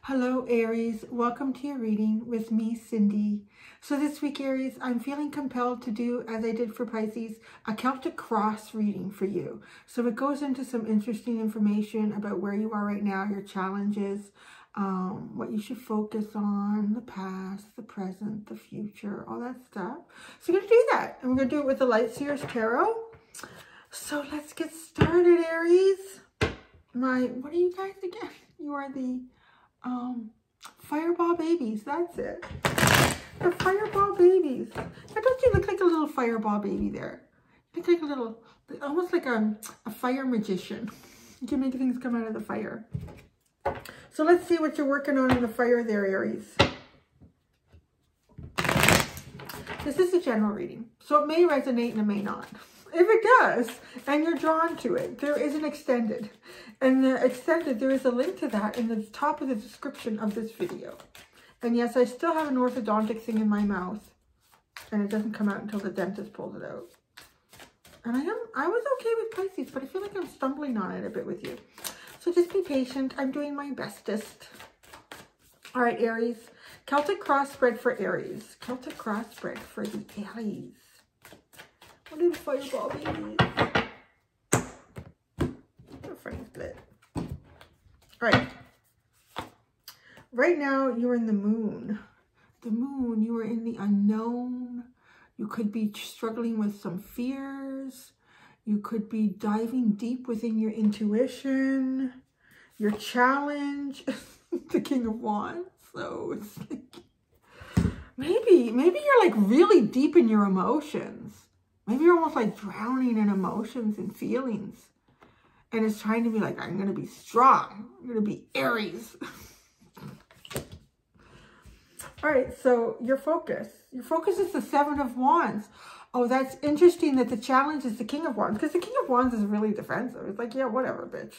Hello Aries, welcome to your reading with me, Cindy. So this week Aries, I'm feeling compelled to do, as I did for Pisces, a Celtic cross reading for you. So it goes into some interesting information about where you are right now, your challenges, what you should focus on, the past, the present, the future, all that stuff. So we're going to do that, and we're going to do it with the Light Seers Tarot. So let's get started, Aries. What are you guys again? You are the fireball babies. That's it. The fireball babies. Now, don't you look like a little fireball baby there? You look like a little, almost like a fire magician. You can make things come out of the fire. So let's see what you're working on in the fire there, Aries. This is a general reading, so it may resonate and it may not. If it does, and you're drawn to it, there is an extended. And the extended, there is a link to that in the top of the description of this video. And yes, I still have an orthodontic thing in my mouth. And it doesn't come out until the dentist pulls it out. And I was okay with Pisces, but I feel like I'm stumbling on it a bit with you. So just be patient. I'm doing my bestest. All right, Aries. Celtic cross spread for Aries. Celtic cross spread for the Aries. What are the fireball babies? A funny split. All right. Right now, you're in the moon. The moon, you are in the unknown. You could be struggling with some fears. You could be diving deep within your intuition. Your challenge, the King of Wands. So it's like, maybe you're like really deep in your emotions. Maybe you're almost like drowning in emotions and feelings. And it's trying to be like, I'm going to be strong. I'm going to be Aries. All right, so your focus. Your focus is the Seven of Wands. Oh, that's interesting that the challenge is the King of Wands. Because the King of Wands is really defensive. It's like, yeah, whatever, bitch.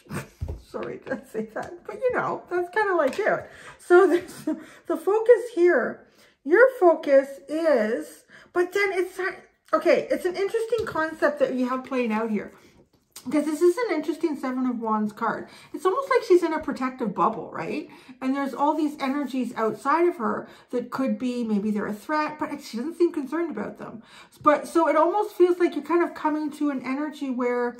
Sorry to say that. But you know, that's kind of like it. So the focus here. Your focus is, but then it's not. Okay, it's an interesting concept that you have playing out here. Because this is an interesting Seven of Wands card. It's almost like she's in a protective bubble, right? And there's all these energies outside of her that could be, maybe they're a threat, but she doesn't seem concerned about them. But so it almost feels like you're kind of coming to an energy where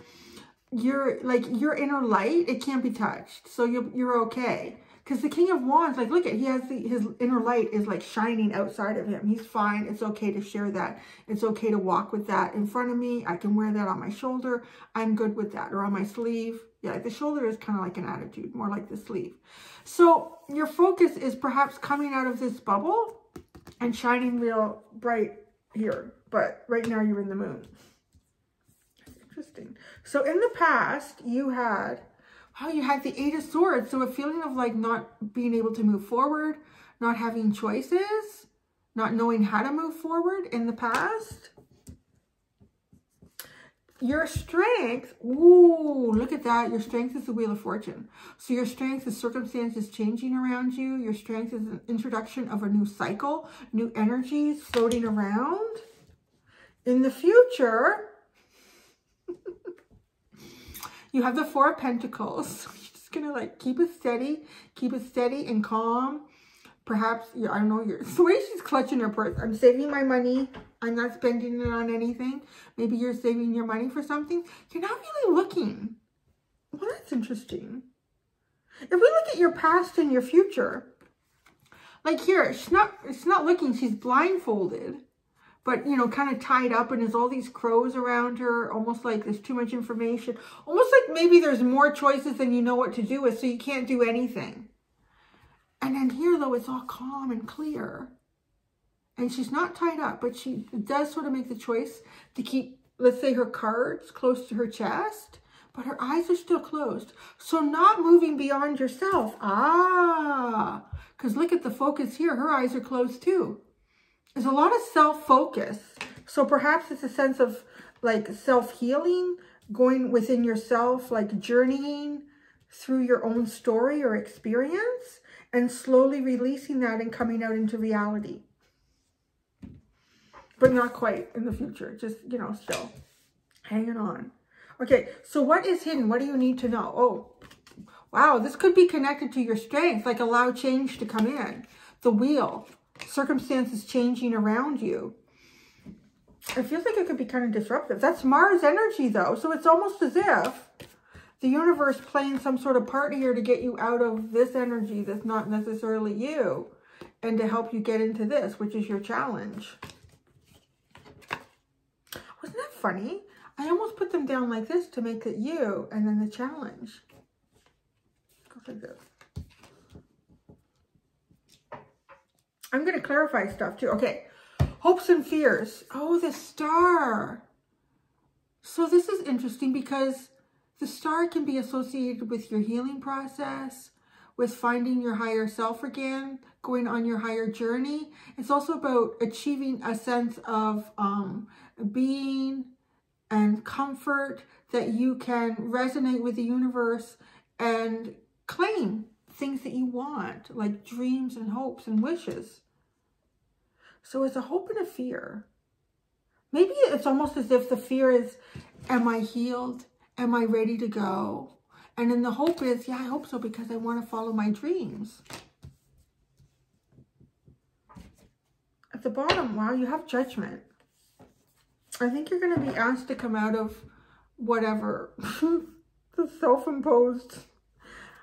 you're like, your inner light, it can't be touched. So you're okay. Because the King of Wands, like, look at, he has his inner light is like shining outside of him. He's fine. It's okay to share that. It's okay to walk with that in front of me. I can wear that on my shoulder. I'm good with that. Or on my sleeve. Yeah, the shoulder is kind of like an attitude, more like the sleeve. So your focus is perhaps coming out of this bubble and shining real bright here. But right now you're in the moon. That's interesting. So in the past, you had the Eight of Swords. So a feeling of like not being able to move forward, not having choices, not knowing how to move forward in the past. Your strength, ooh, look at that. Your strength is the Wheel of Fortune. So your strength is circumstances changing around you. Your strength is an introduction of a new cycle, new energies floating around. In the future, you have the Four of Pentacles. You're just going to like keep it steady and calm. Perhaps, I don't know, the way she's clutching her purse. I'm saving my money. I'm not spending it on anything. Maybe you're saving your money for something. You're not really looking. Well, that's interesting. If we look at your past and your future, like here, it's not looking, she's blindfolded. But, you know, kind of tied up, and there's all these crows around her, almost like there's too much information. Almost like maybe there's more choices than you know what to do with, so you can't do anything. And then here, though, it's all calm and clear. And she's not tied up, but she does sort of make the choice to keep, let's say, her cards close to her chest, but her eyes are still closed. So not moving beyond yourself. Ah, because look at the focus here. Her eyes are closed too. There's a lot of self-focus. So perhaps it's a sense of like self-healing, going within yourself, like journeying through your own story or experience and slowly releasing that and coming out into reality. But not quite in the future. Just, you know, still hanging on. Okay, so what is hidden? What do you need to know? Oh, Wow, this could be connected to your strength, like allow change to come in. The wheel, circumstances changing around you. It feels like it could be kind of disruptive. That's Mars energy though. So it's almost as if the universe playing some sort of part here to get you out of this energy that's not necessarily you, and to help you get into this, which is your challenge. Wasn't that funny? I almost put them down like this to make it you, and then the challenge. Go like this. I'm going to clarify stuff too. Okay. Hopes and fears. Oh, the star. So this is interesting because the star can be associated with your healing process, with finding your higher self again, going on your higher journey. It's also about achieving a sense of being and comfort, that you can resonate with the universe and claim things that you want, like dreams and hopes and wishes. So it's a hope and a fear. Maybe it's almost as if the fear is, am I healed? Am I ready to go? And then the hope is, yeah, I hope so, because I want to follow my dreams. At the bottom, wow, you have judgment. I think you're going to be asked to come out of whatever, the self-imposed.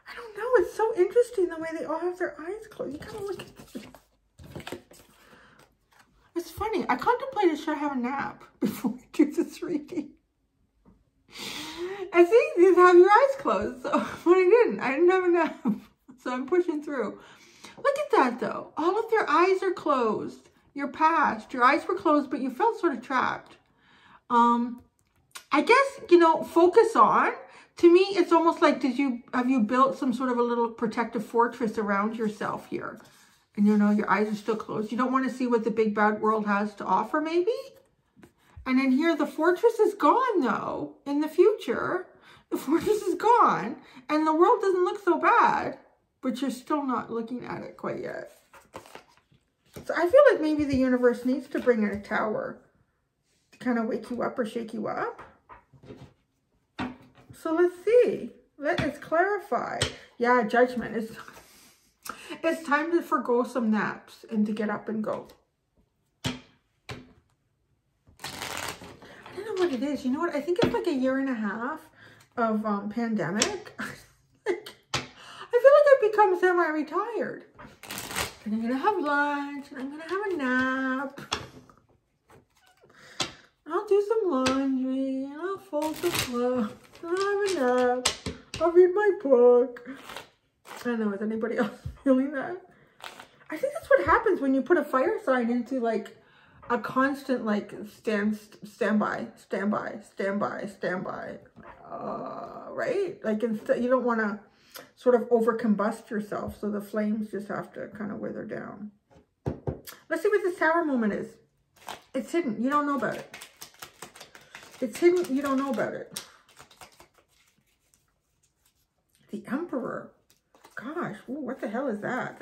I don't know. It's so interesting the way they all have their eyes closed. You kind of look at them. It's funny. I contemplated should I have a nap before I do this reading. I think you have your eyes closed, so, but I didn't have a nap, so I'm pushing through. Look at that though. All of their eyes are closed. Your past, your eyes were closed, but you felt sort of trapped. I guess, you know, focus on. To me, it's almost like, have you built some sort of a little protective fortress around yourself here? And you know, your eyes are still closed. You don't want to see what the big bad world has to offer, maybe? And then here, the fortress is gone, though. In the future, the fortress is gone. And the world doesn't look so bad. But you're still not looking at it quite yet. So I feel like maybe the universe needs to bring in a tower to kind of wake you up or shake you up. So let's see. Let's clarify. Yeah, judgment. It's time to forgo some naps and to get up and go. I don't know what it is. You know what? I think it's like 1.5 years of pandemic. I feel like I've become semi-retired. And I'm going to have lunch. And I'm going to have a nap. I'll do some laundry. And I'll fold some clothes. And I'll have a nap. I'll read my book. I don't know. Is anybody else feeling that? I think that's what happens when you put a fire sign into like a constant like standby. Right? Like instead, you don't want to sort of overcombust yourself, so the flames just have to kind of wither down. Let's see what this tower moment is. It's hidden. You don't know about it. It's hidden. You don't know about it. The Emperor. Gosh, ooh, what the hell is that?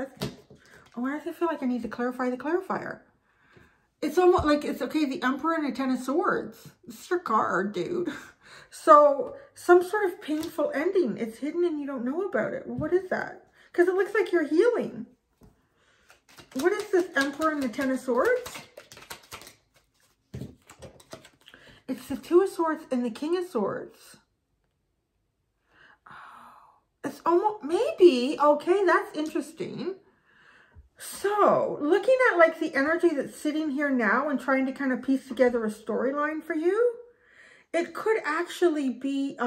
Oh, why does it feel like I need to clarify the clarifier? It's almost like it's okay. The Emperor and a 10 of Swords. This is your card, dude. So some sort of painful ending. It's hidden and you don't know about it. Well, what is that? Because it looks like you're healing. What is this Emperor and the 10 of Swords? It's the 2 of Swords and the King of Swords. It's almost, maybe, okay, that's interesting. So, looking at like the energy that's sitting here now and trying to kind of piece together a storyline for you, it could actually be,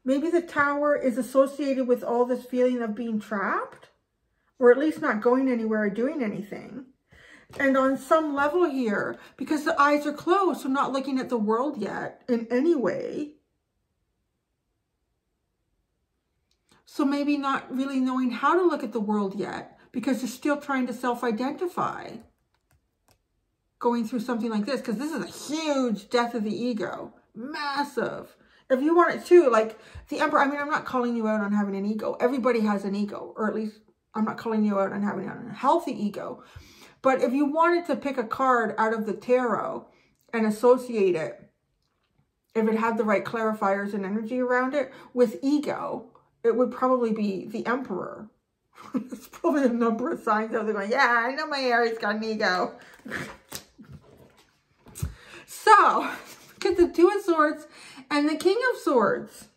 maybe the tower is associated with all this feeling of being trapped, or at least not going anywhere or doing anything. And on some level here, because the eyes are closed, so not looking at the world yet in any way, so maybe not really knowing how to look at the world yet because you're still trying to self-identify going through something like this, because this is a huge death of the ego. Massive. If you want it too, like the Emperor, I mean, I'm not calling you out on having an ego. Everybody has an ego, or at least I'm not calling you out on having a healthy ego. But if you wanted to pick a card out of the tarot and associate it, if it had the right clarifiers and energy around it, with ego, it would probably be the Emperor. There's probably a number of signs out there going, yeah, I know my Aries got an ego. So, get the Two of Swords and the King of Swords.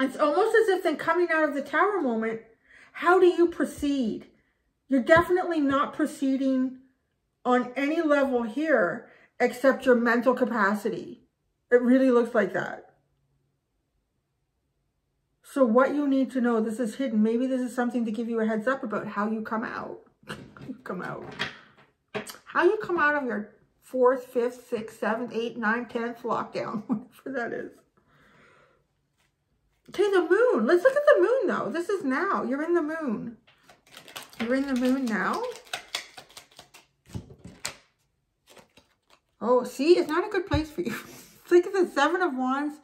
It's almost as if they're coming out of the Tower moment. How do you proceed? You're definitely not proceeding on any level here except your mental capacity. It really looks like that. So what you need to know, this is hidden. Maybe this is something to give you a heads up about how you come out. How you come out of your 4th, 5th, 6th, 7th, 8th, 9th, 10th lockdown. Whatever that is. Okay, the moon. Let's look at the moon though. This is now. You're in the moon. You're in the moon now. Oh, see, it's not a good place for you. Look at the 7 of Wands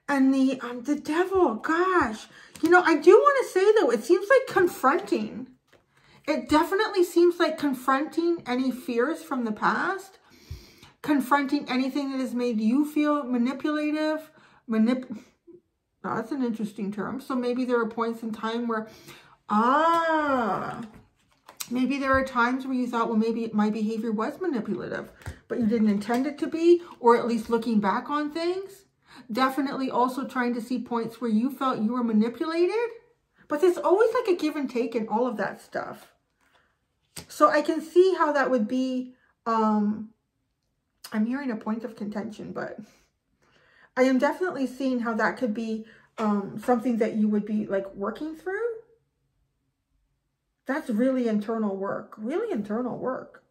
and the Devil. Gosh, you know, I do want to say though, it seems like confronting. It definitely seems like confronting any fears from the past, confronting anything that has made you feel manipulative. That's an interesting term. So maybe there are points in time where, maybe there are times where you thought, well, maybe my behavior was manipulative, but you didn't intend it to be, or at least looking back on things. Definitely also trying to see points where you felt you were manipulated, but there's always like a give and take in all of that stuff. So I can see how that would be, I'm hearing a point of contention, but I am definitely seeing how that could be something that you would be like working through. That's really internal work, really internal work.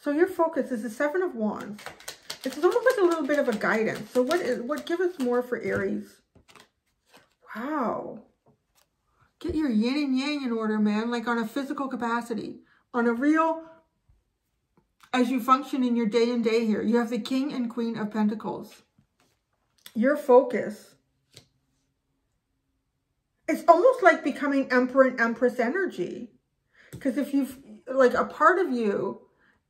So your focus is the 7 of Wands. It's almost like a little bit of a guidance. So what give us more for Aries? Wow. Get your yin and yang in order, man, like on a physical capacity, on a real, as you function in your day and day here. You have the King and Queen of Pentacles. Your focus. It's almost like becoming Emperor and Empress energy. Because if you've, like a part of you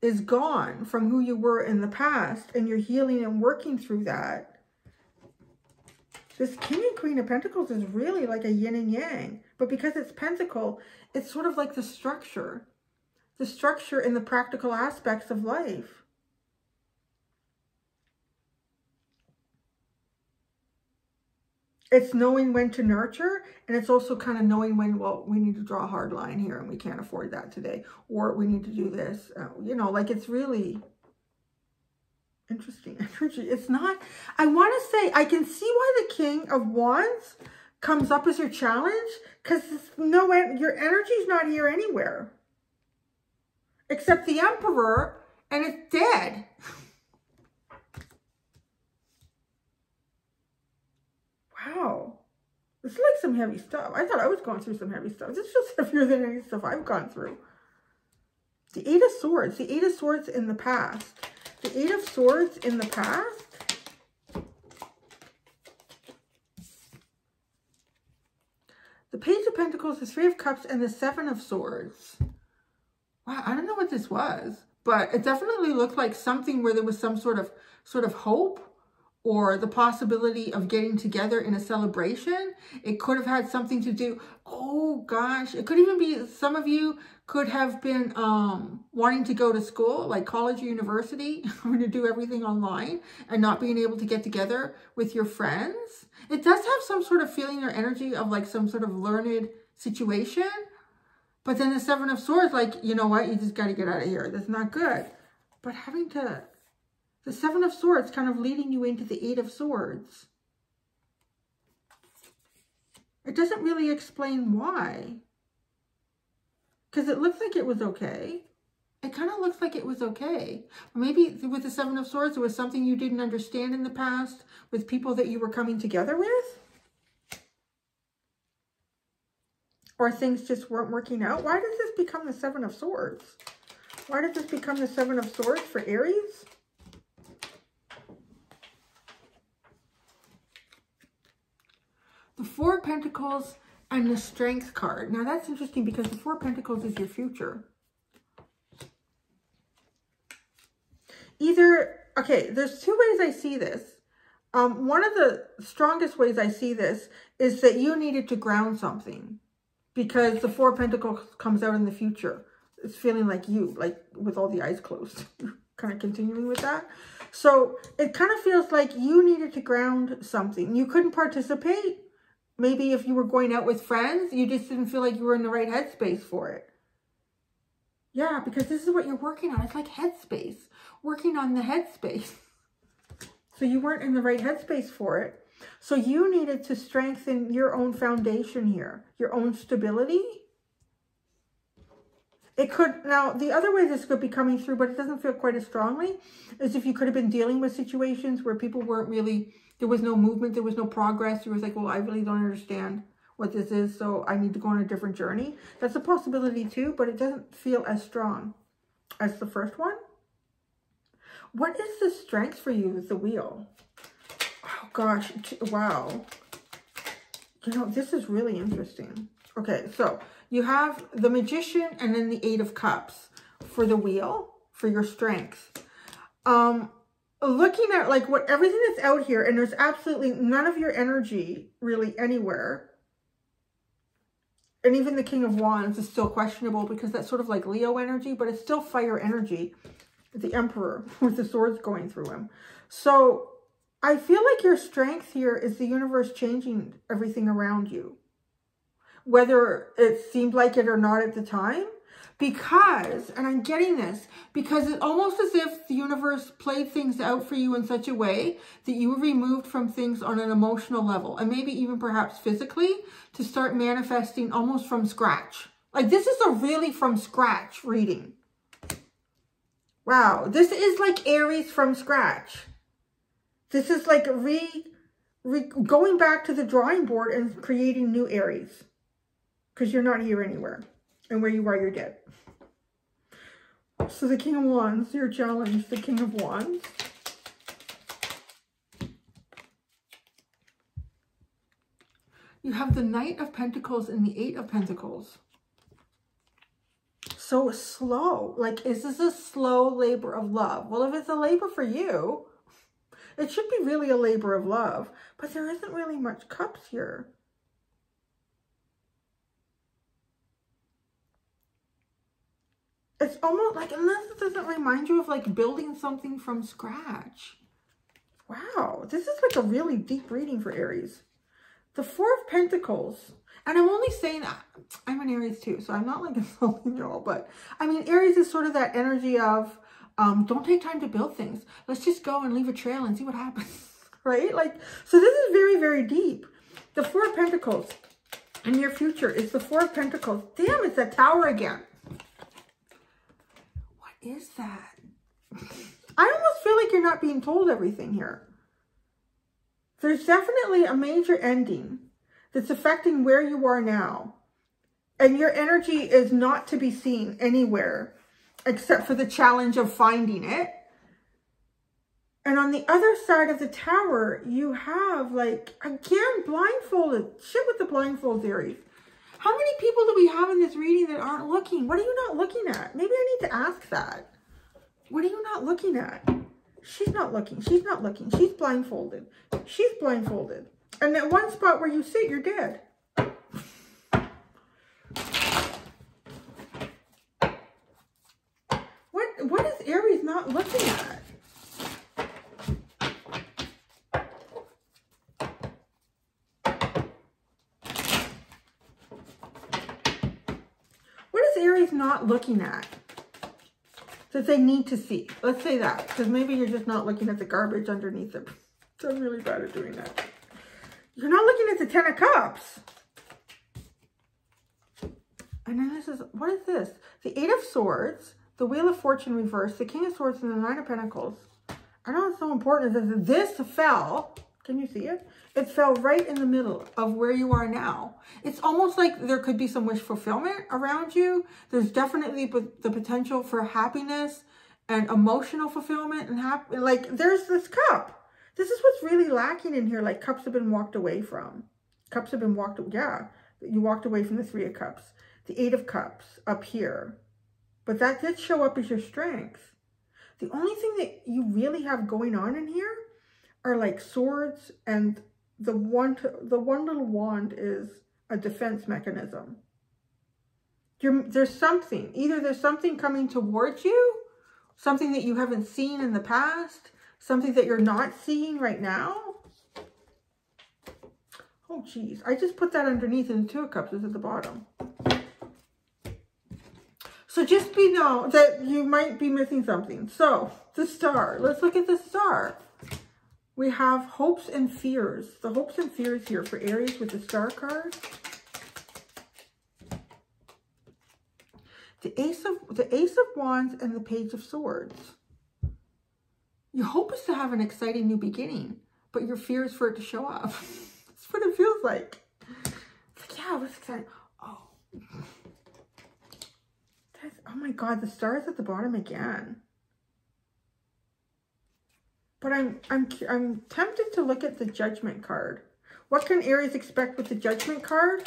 is gone from who you were in the past and you're healing and working through that. This King and Queen of Pentacles is really like a yin and yang. But because it's Pentacle, it's sort of like the structure in the practical aspects of life. It's knowing when to nurture, and it's also kind of knowing when, well, we need to draw a hard line here and we can't afford that today, or we need to do this. You know, like it's really interesting energy. It's not, I want to say, I can see why the King of Wands comes up as your challenge, because your energy's not here anywhere. Except the Emperor, and it's dead. Wow. This is like some heavy stuff. I thought I was going through some heavy stuff. This feels heavier than any stuff I've gone through. The 8 of Swords. The 8 of Swords in the past. The 8 of Swords in the past. The Page of Pentacles, the 3 of Cups, and the 7 of Swords. Wow, I don't know what this was, but it definitely looked like something where there was some sort of hope, or the possibility of getting together in a celebration. It could have had something to do, oh gosh, it could even be some of you could have been wanting to go to school, like college or university, having to do everything online and not being able to get together with your friends. It does have some sort of feeling or energy of like some sort of learned situation. But then the 7 of Swords, like, you know what, you just got to get out of here. That's not good. But having to... The 7 of Swords kind of leading you into the 8 of Swords. It doesn't really explain why. Because it looks like it was okay. It kind of looks like it was okay. Or maybe with the 7 of Swords, there was something you didn't understand in the past with people that you were coming together with. Or things just weren't working out. Why did this become the 7 of Swords? Why did this become the 7 of Swords for Aries? The 4 of Pentacles and the Strength card. Now that's interesting because the 4 of Pentacles is your future. Either, okay, there's 2 ways I see this. One of the strongest ways I see this is that you needed to ground something, because the Four of Pentacles comes out in the future. It's feeling like you, like with all the eyes closed, kind of continuing with that. So it kind of feels like you needed to ground something. You couldn't participate. Maybe if you were going out with friends, you just didn't feel like you were in the right headspace for it. Yeah, because this is what you're working on. It's like headspace, working on the headspace. So you weren't in the right headspace for it. So you needed to strengthen your own foundation here, your own stability. It could, now the other way this could be coming through, but it doesn't feel quite as strongly, is if you could have been dealing with situations where people weren't really, there was no movement, there was no progress. You was like, well, I really don't understand what this is, so I need to go on a different journey. That's a possibility too, but it doesn't feel as strong as the first one. What is the strength for you with the wheel? Oh gosh, wow. You know, this is really interesting. Okay, so you have the Magician and then the Eight of Cups for the wheel, for your strength. Looking at like what everything that's out here, and there's absolutely none of your energy really anywhere. And even the King of Wands is still questionable because that's sort of like Leo energy, but it's still fire energy. The Emperor with the swords going through him. So I feel like your strength here is the universe changing everything around you, whether it seemed like it or not at the time, because, and I'm getting this, because it's almost as if the universe played things out for you in such a way that you were removed from things on an emotional level, and maybe even perhaps physically, to start manifesting almost from scratch. Like this is a really from scratch reading. Wow, this is like Aries from scratch. This is like going back to the drawing board and creating new Aries. Because you're not here anywhere. And where you are, you're dead. So the King of Wands, your challenge, the King of Wands. You have the Knight of Pentacles and the Eight of Pentacles. So slow. Like, is this a slow labor of love? Well, if it's a labor for you, it should be really a labor of love. But there isn't really much cups here. It's almost like, unless it doesn't remind you of like building something from scratch. Wow, this is like a really deep reading for Aries. The Four of Pentacles. And I'm only saying, I'm an Aries too, so I'm not like insulting you all, but I mean, Aries is sort of that energy of, don't take time to build things. Let's just go and leave a trail and see what happens, right? Like, so this is very, very deep. The Four of Pentacles in your future is the Four of Pentacles. Damn, it's that Tower again. What is that? I almost feel like you're not being told everything here. There's definitely a major ending that's affecting where you are now. And your energy is not to be seen anywhere except for the challenge of finding it. And on the other side of the Tower, you have like, again, blindfolded. Shit with the blindfolds, Aries. How many people do we have in this reading that aren't looking? What are you not looking at? Maybe I need to ask that. What are you not looking at? She's not looking. She's not looking. She's blindfolded. She's blindfolded. And at one spot where you sit, you're dead. What is Aries not looking at? What is Aries not looking at that they need to see? Let's say that, because maybe you're just not looking at the garbage underneath it. So I'm really bad at doing that. You're not looking at the Ten of Cups. And then this is, what is this? The Eight of Swords, the Wheel of Fortune reversed, the King of Swords, and the Nine of Pentacles. I know it's so important is that this fell. Can you see it? It fell right in the middle of where you are now. It's almost like there could be some wish fulfillment around you. There's definitely the potential for happiness and emotional fulfillment and like there's this cup. This is what's really lacking in here. Like cups have been walked away from. Cups have been walked, yeah. You walked away from the Three of Cups. The Eight of Cups up here. But that did show up as your strength. The only thing that you really have going on in here are like swords, and the one little wand is a defense mechanism. There's something. Either there's something coming towards you, something that you haven't seen in the past, something that you're not seeing right now. Oh, geez. I just put that underneath, and the Two of Cups is at the bottom. So just know that you might be missing something. So, the Star. Let's look at the Star. We have hopes and fears. The hopes and fears here for Aries with the Star card. The Ace of Wands and the Page of Swords. Your hope is to have an exciting new beginning, but your fear is for it to show up. That's what it feels like. It's like, yeah, what's exciting? Oh. Oh my God, the Star is at the bottom again. But I'm tempted to look at the Judgment card. What can Aries expect with the Judgment card?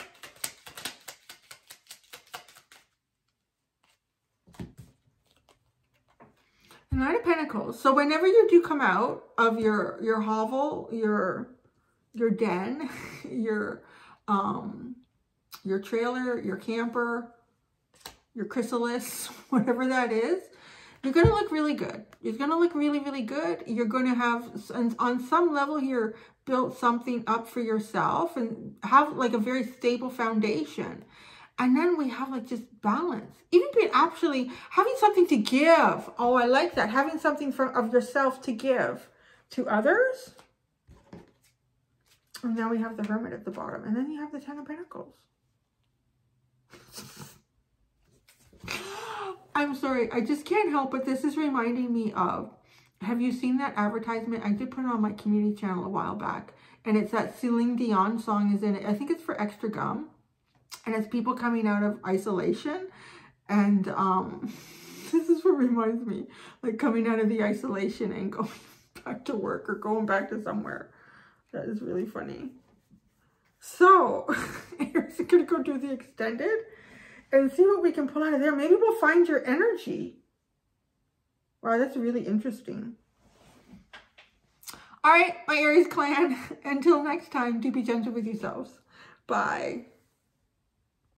The Knight of Pentacles. So whenever you do come out of your hovel, your den, your trailer, your camper, your chrysalis, whatever that is, you're going to look really good. You're going to look really, really good. You're going to have, on some level here, built something up for yourself and have like a very stable foundation. And then we have like just balance. Even being actually having something to give. Oh, I like that. Having something of yourself to give to others. And now we have the Hermit at the bottom. And then you have the Ten of Pentacles. I'm sorry. I just can't help it. This is reminding me of, have you seen that advertisement? I did put it on my community channel a while back. And it's that Celine Dion song is in it. I think it's for Extra Gum. And it's people coming out of isolation. And this is what reminds me. Like coming out of the isolation and going back to work or going back to somewhere. That is really funny. So, we're going to go do the extended and see what we can pull out of there. Maybe we'll find your energy. Wow, that's really interesting. All right, my Aries clan. Until next time, do be gentle with yourselves. Bye.